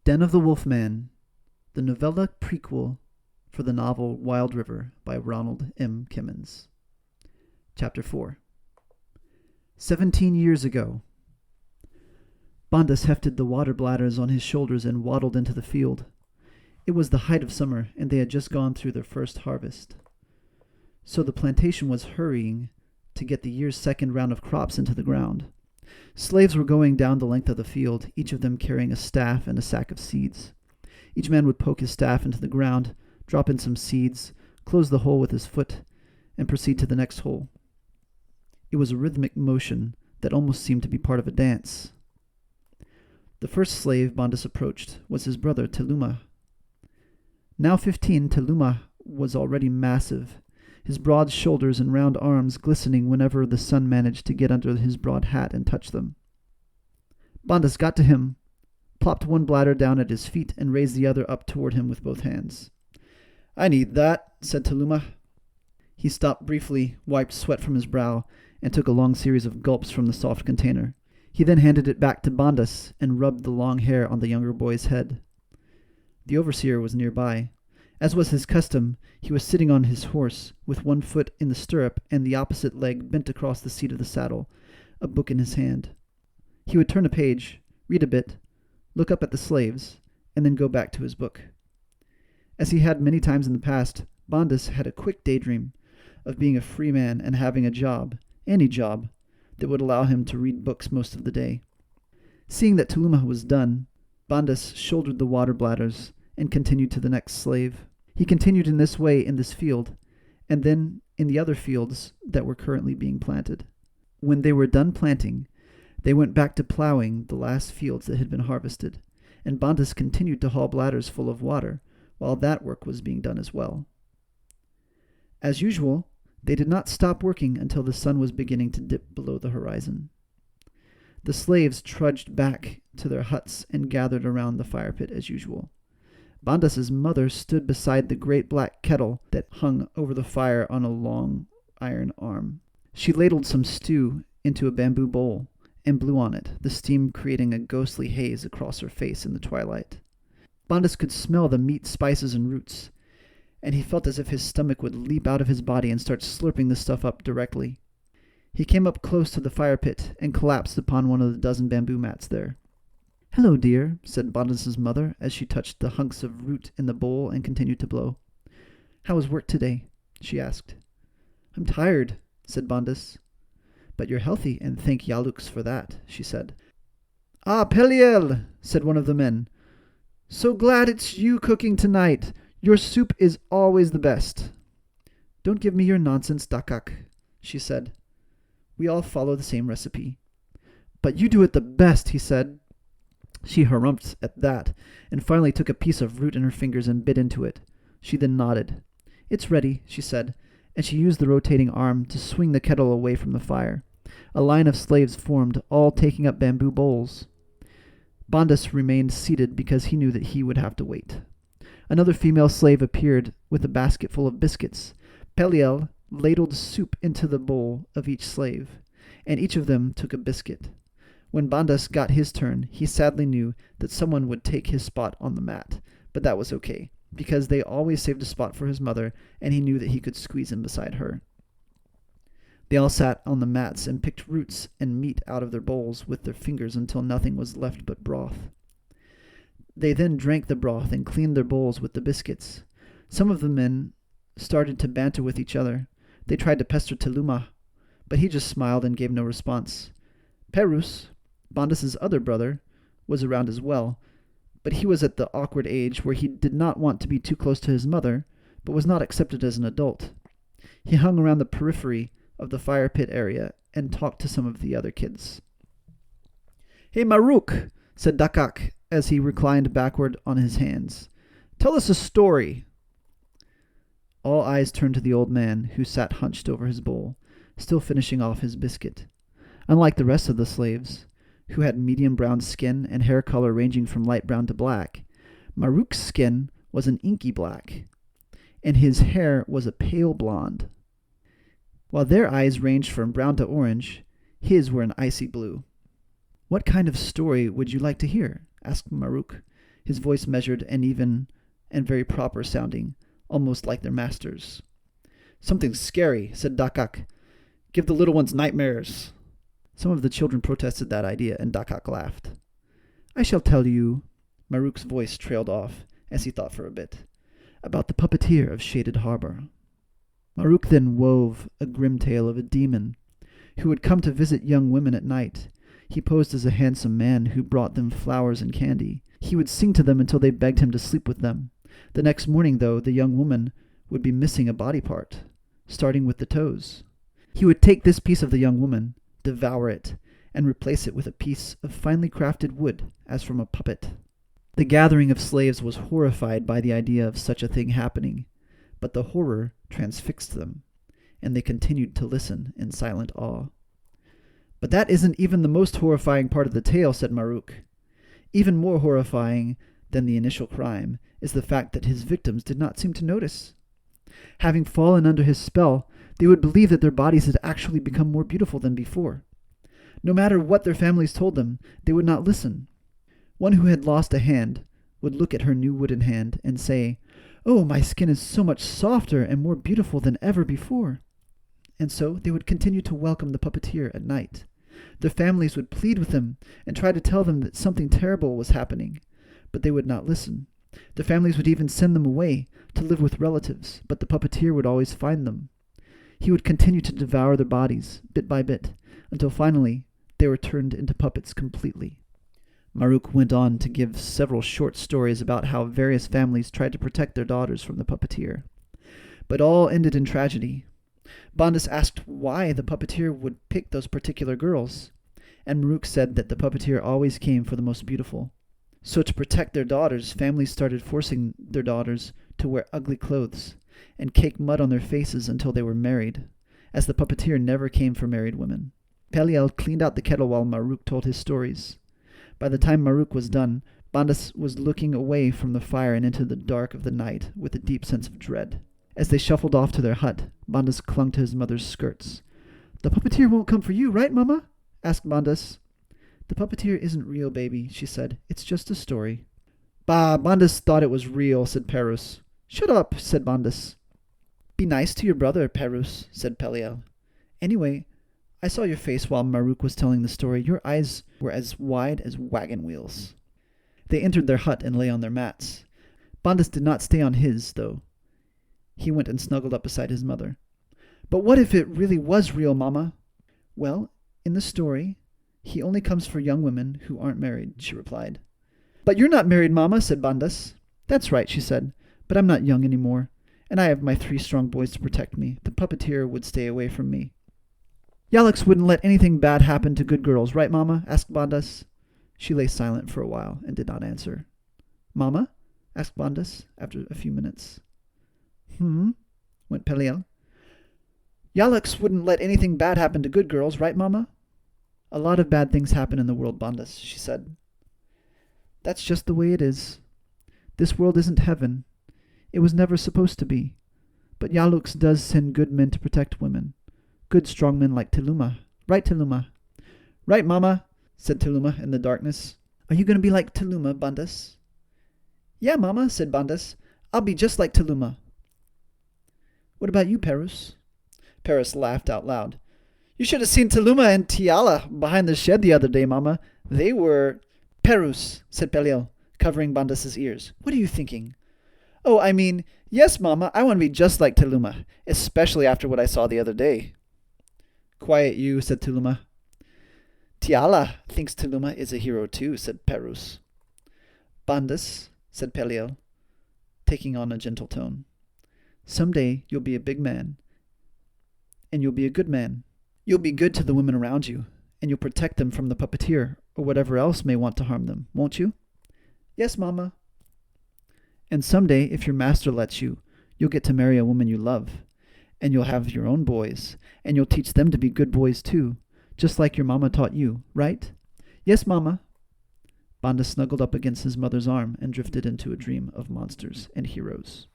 Den of the Wolfman, the novella prequel for the novel Wild River by Ronald M. Kimmons. Chapter 4. 17 years ago. Bondas hefted the water bladders on his shoulders and waddled into the field. It was the height of summer, and they had just gone through their first harvest. So the plantation was hurrying to get the year's second round of crops into the ground. Slaves were going down the length of the field, each of them carrying a staff and a sack of seeds. Each man would poke his staff into the ground, drop in some seeds, close the hole with his foot, and proceed to the next hole. It was a rhythmic motion that almost seemed to be part of a dance. The first slave Bondas approached was his brother Teluma. Now 15, Teluma was already massive, his broad shoulders and round arms glistening whenever the sun managed to get under his broad hat and touch them. Bondas got to him, plopped one bladder down at his feet, and raised the other up toward him with both hands. "I need that," said Teluma. He stopped briefly, wiped sweat from his brow, and took a long series of gulps from the soft container. He then handed it back to Bondas and rubbed the long hair on the younger boy's head. The overseer was nearby. As was his custom, he was sitting on his horse, with one foot in the stirrup and the opposite leg bent across the seat of the saddle, a book in his hand. He would turn a page, read a bit, look up at the slaves, and then go back to his book. As he had many times in the past, Bondas had a quick daydream of being a free man and having a job, any job, that would allow him to read books most of the day. Seeing that Teluma was done, Bondas shouldered the water bladders and continued to the next slave. He continued in this way in this field, and then in the other fields that were currently being planted. When they were done planting, they went back to plowing the last fields that had been harvested, and Bondas continued to haul bladders full of water, while that work was being done as well. As usual, they did not stop working until the sun was beginning to dip below the horizon. The slaves trudged back to their huts and gathered around the fire pit as usual. Bandas's mother stood beside the great black kettle that hung over the fire on a long iron arm. She ladled some stew into a bamboo bowl and blew on it, the steam creating a ghostly haze across her face in the twilight. Bondas could smell the meat, spices, and roots, and he felt as if his stomach would leap out of his body and start slurping the stuff up directly. He came up close to the fire pit and collapsed upon one of the dozen bamboo mats there. "Hello, dear," said Bandas's mother as she touched the hunks of root in the bowl and continued to blow. "How was work today?" she asked. "I'm tired," said Bondas. "But you're healthy, and thank Yalux for that," she said. "Ah, Peliel," said one of the men. "So glad it's you cooking tonight. Your soup is always the best." "Don't give me your nonsense, Dakak," she said. "We all follow the same recipe." "But you do it the best," he said. She harumphed at that, and finally took a piece of root in her fingers and bit into it. She then nodded. "It's ready," she said, and she used the rotating arm to swing the kettle away from the fire. A line of slaves formed, all taking up bamboo bowls. Bondas remained seated because he knew that he would have to wait. Another female slave appeared with a basket full of biscuits. Peliel ladled soup into the bowl of each slave, and each of them took a biscuit. When Bondas got his turn, he sadly knew that someone would take his spot on the mat, but that was okay, because they always saved a spot for his mother, and he knew that he could squeeze in beside her. They all sat on the mats and picked roots and meat out of their bowls with their fingers until nothing was left but broth. They then drank the broth and cleaned their bowls with the biscuits. Some of the men started to banter with each other. They tried to pester Teluma, but he just smiled and gave no response. Perus, Bandas's other brother, was around as well, but he was at the awkward age where he did not want to be too close to his mother, but was not accepted as an adult. He hung around the periphery of the fire pit area and talked to some of the other kids. "Hey, Maruk," said Dakak as he reclined backward on his hands. "Tell us a story." All eyes turned to the old man, who sat hunched over his bowl, still finishing off his biscuit. Unlike the rest of the slaves, who had medium brown skin and hair color ranging from light brown to black, Maruk's skin was an inky black, and his hair was a pale blonde. While their eyes ranged from brown to orange, his were an icy blue. "What kind of story would you like to hear?" asked Maruk, his voice measured and even and very proper sounding, almost like their master's. "Something scary," said Dakak. "Give the little ones nightmares." Some of the children protested that idea, and Dakak laughed. "I shall tell you," Maruk's voice trailed off as he thought for a bit, "about the puppeteer of Shaded Harbor." Maruk then wove a grim tale of a demon who would come to visit young women at night. He posed as a handsome man who brought them flowers and candy. He would sing to them until they begged him to sleep with them. The next morning, though, the young woman would be missing a body part, starting with the toes. He would take this piece of the young woman, devour it, and replace it with a piece of finely crafted wood, as from a puppet. The gathering of slaves was horrified by the idea of such a thing happening, but the horror transfixed them, and they continued to listen in silent awe. "But that isn't even the most horrifying part of the tale," said Maruk. "Even more horrifying than the initial crime is the fact that his victims did not seem to notice. Having fallen under his spell, they would believe that their bodies had actually become more beautiful than before. No matter what their families told them, they would not listen. One who had lost a hand would look at her new wooden hand and say, 'Oh, my skin is so much softer and more beautiful than ever before.' And so they would continue to welcome the puppeteer at night. Their families would plead with them and try to tell them that something terrible was happening, but they would not listen. Their families would even send them away to live with relatives, but the puppeteer would always find them. He would continue to devour their bodies, bit by bit, until finally they were turned into puppets completely." Maruk went on to give several short stories about how various families tried to protect their daughters from the puppeteer. But all ended in tragedy. Bandas asked why the puppeteer would pick those particular girls, and Maruk said that the puppeteer always came for the most beautiful. So to protect their daughters, families started forcing their daughters to wear ugly clothes and cake mud on their faces until they were married, as the puppeteer never came for married women. Peliel cleaned out the kettle while Maruk told his stories. By the time Maruk was done, Bandas was looking away from the fire and into the dark of the night with a deep sense of dread. As they shuffled off to their hut, Bandas clung to his mother's skirts. "The puppeteer won't come for you, right, Mama?" asked Bandas. "The puppeteer isn't real, baby," she said. "It's just a story." "Bah, Bandas thought it was real," said Perus. "Shut up," said Bandas. "Be nice to your brother, Perus," said Peliel. "Anyway, I saw your face while Maruk was telling the story. Your eyes were as wide as wagon wheels." They entered their hut and lay on their mats. Bandas did not stay on his, though. He went and snuggled up beside his mother. "But what if it really was real, Mama?" "Well, in the story, he only comes for young women who aren't married," she replied. "But you're not married, Mama," said Bandas. "That's right," she said, "but I'm not young anymore, and I have my 3 strong boys to protect me. The puppeteer would stay away from me." "Yalix wouldn't let anything bad happen to good girls, right, Mama?" asked Bandas. She lay silent for a while and did not answer. "Mama?" asked Bandas after a few minutes. Went Peliel. "Yalix wouldn't let anything bad happen to good girls, right, Mama?" "A lot of bad things happen in the world, Bandas," she said. "That's just the way it is. This world isn't heaven. It was never supposed to be. But Yalux does send good men to protect women. Good strong men like Tiluma. Right, Tiluma?" "Right, Mama," said Tiluma in the darkness. "Are you going to be like Tiluma, Bandas?" "Yeah, Mama," said Bandas. "I'll be just like Tiluma." "What about you, Perus?" Perus laughed out loud. "You should have seen Tiluma and Tiala behind the shed the other day, Mama. They were—" "Perus," said Peliel, covering Bandas's ears. "What are you thinking?" "Oh, I mean, yes, Mama, I want to be just like Tiluma, especially after what I saw the other day." "Quiet you," said Tiluma. "Tiala thinks Tiluma is a hero too," said Perus. "Bandas," said Peliel, taking on a gentle tone. "Someday you'll be a big man, and you'll be a good man. You'll be good to the women around you, and you'll protect them from the puppeteer or whatever else may want to harm them, won't you?" "Yes, Mama." "And someday, if your master lets you, you'll get to marry a woman you love, and you'll have your own boys, and you'll teach them to be good boys too, just like your mama taught you, right?" "Yes, Mama." Bandas snuggled up against his mother's arm and drifted into a dream of monsters and heroes.